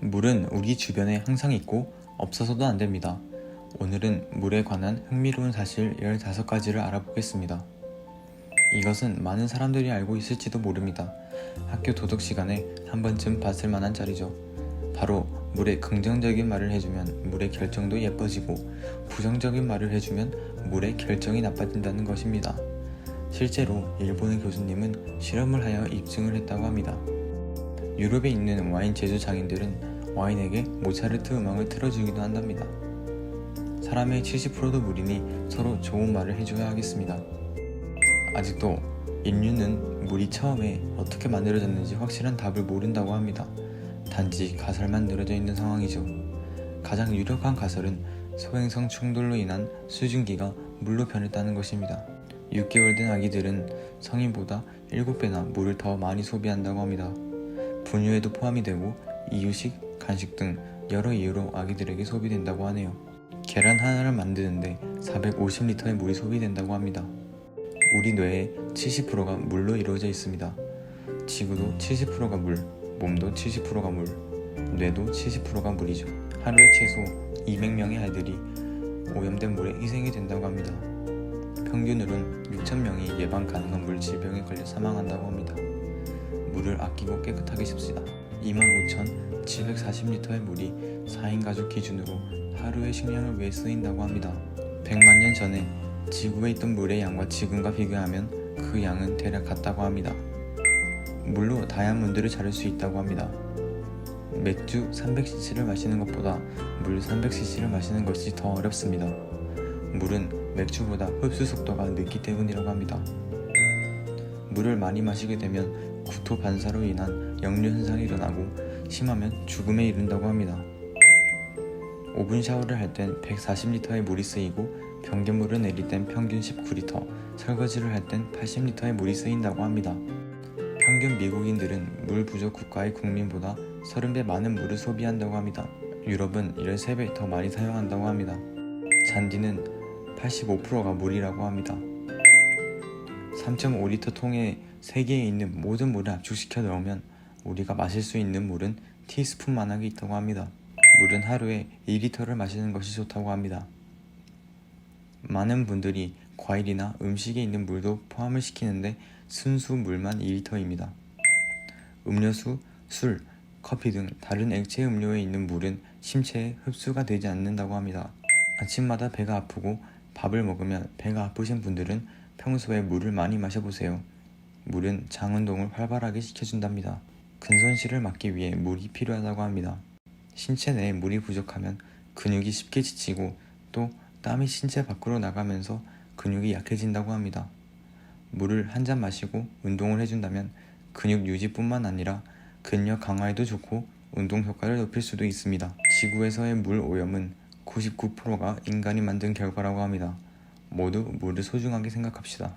물은 우리 주변에 항상 있고 없어서도 안 됩니다. 오늘은 물에 관한 흥미로운 사실 15가지를 알아보겠습니다. 이것은 많은 사람들이 알고 있을지도 모릅니다. 학교 도덕 시간에 한 번쯤 봤을 만한 짤이죠. 바로 물에 긍정적인 말을 해주면 물의 결정도 예뻐지고 부정적인 말을 해주면 물의 결정이 나빠진다는 것입니다. 실제로 일본의 교수님은 실험을 하여 입증을 했다고 합니다. 유럽에 있는 와인 제조 장인들은 와인에게 모차르트 음악을 틀어주기도 한답니다. 사람의 70%도 물이니 서로 좋은 말을 해줘야 하겠습니다. 아직도 인류는 물이 처음에 어떻게 만들어졌는지 확실한 답을 모른다고 합니다. 단지 가설만 늘어져 있는 상황이죠. 가장 유력한 가설은 소행성 충돌로 인한 수증기가 물로 변했다는 것입니다. 6개월 된 아기들은 성인보다 7배나 물을 더 많이 소비한다고 합니다. 분유에도 포함이 되고 이유식, 간식 등 여러 이유로 아기들에게 소비된다고 하네요. 계란 하나를 만드는데 450리터의 물이 소비된다고 합니다. 우리 뇌의 70%가 물로 이루어져 있습니다. 지구도 70%가 물, 몸도 70%가 물, 뇌도 70%가 물이죠. 하루에 최소 200명의 아이들이 오염된 물에 희생이 된다고 합니다. 평균으로는 6,000명이 예방 가능한 물 질병에 걸려 사망한다고 합니다. 물을 아끼고 깨끗하게 씁시다. 25,740리터의 물이 4인 가족 기준으로 하루의 식량을 위해 쓰인다고 합니다. 100만 년 전에 지구에 있던 물의 양과 지금과 비교하면 그 양은 대략 같다고 합니다. 물로 다이아몬드를 자를 수 있다고 합니다. 맥주 300cc를 마시는 것보다 물 300cc를 마시는 것이 더 어렵습니다. 물은 맥주보다 흡수 속도가 늦기 때문이라고 합니다. 물을 많이 마시게 되면 구토 반사로 인한 역류 현상이 일어나고 심하면 죽음에 이른다고 합니다. 오븐 샤워를 할 땐 140리터의 물이 쓰이고 변기물을 내릴 땐 평균 19리터, 설거지를 할 땐 80리터의 물이 쓰인다고 합니다. 평균 미국인들은 물 부족 국가의 국민보다 30배 많은 물을 소비한다고 합니다. 유럽은 13배 더 많이 사용한다고 합니다. 잔디는 85%가 물이라고 합니다. 3.5리터 통에 세계에 있는 모든 물을 압축시켜 넣으면 우리가 마실 수 있는 물은 티스푼만하게 있다고 합니다. 물은 하루에 2리터를 마시는 것이 좋다고 합니다. 많은 분들이 과일이나 음식에 있는 물도 포함을 시키는데 순수 물만 2리터입니다. 음료수, 술, 커피 등 다른 액체 음료에 있는 물은 신체에 흡수가 되지 않는다고 합니다. 아침마다 배가 아프고 밥을 먹으면 배가 아프신 분들은 평소에 물을 많이 마셔보세요. 물은 장 운동을 활발하게 시켜준답니다. 근손실을 막기 위해 물이 필요하다고 합니다. 신체 내에 물이 부족하면 근육이 쉽게 지치고 또 땀이 신체 밖으로 나가면서 근육이 약해진다고 합니다. 물을 한 잔 마시고 운동을 해준다면 근육 유지뿐만 아니라 근력 강화에도 좋고 운동 효과를 높일 수도 있습니다. 지구에서의 물 오염은 99%가 인간이 만든 결과라고 합니다. 모두 물을 소중하게 생각합시다.